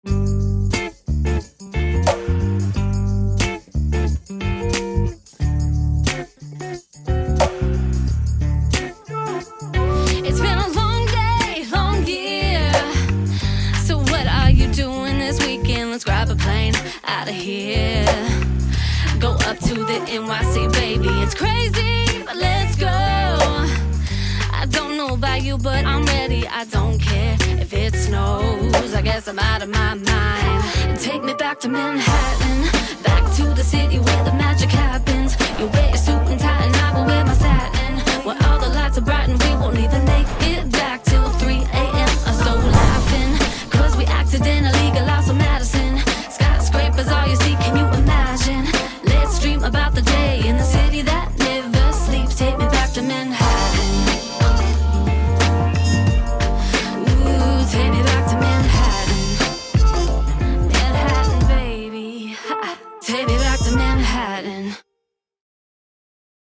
It's been a long day, long year. So what are you doing this weekend? Let's grab a plane out of here. Go up to the NYC, baby. It's crazy, but let's go. I don't know about you, but I'm ready. I don't care if it snows. I guess I'm out of my mind. Take me back to Manhattan, back to the city where the magic happens. You wear your suit and tie and I will wear my satin. When all the lights are bright and we won't even make it back till 3 a.m. I'm so laughing, cause we accidentally got lost on Madison. Skyscrapers all you see, can you imagine? Let's dream about the day in the city that never sleeps. Take me back to Manhattan. Ooh, take me back to Manhattan. Manhattan, baby. Ha. Take me back to Manhattan.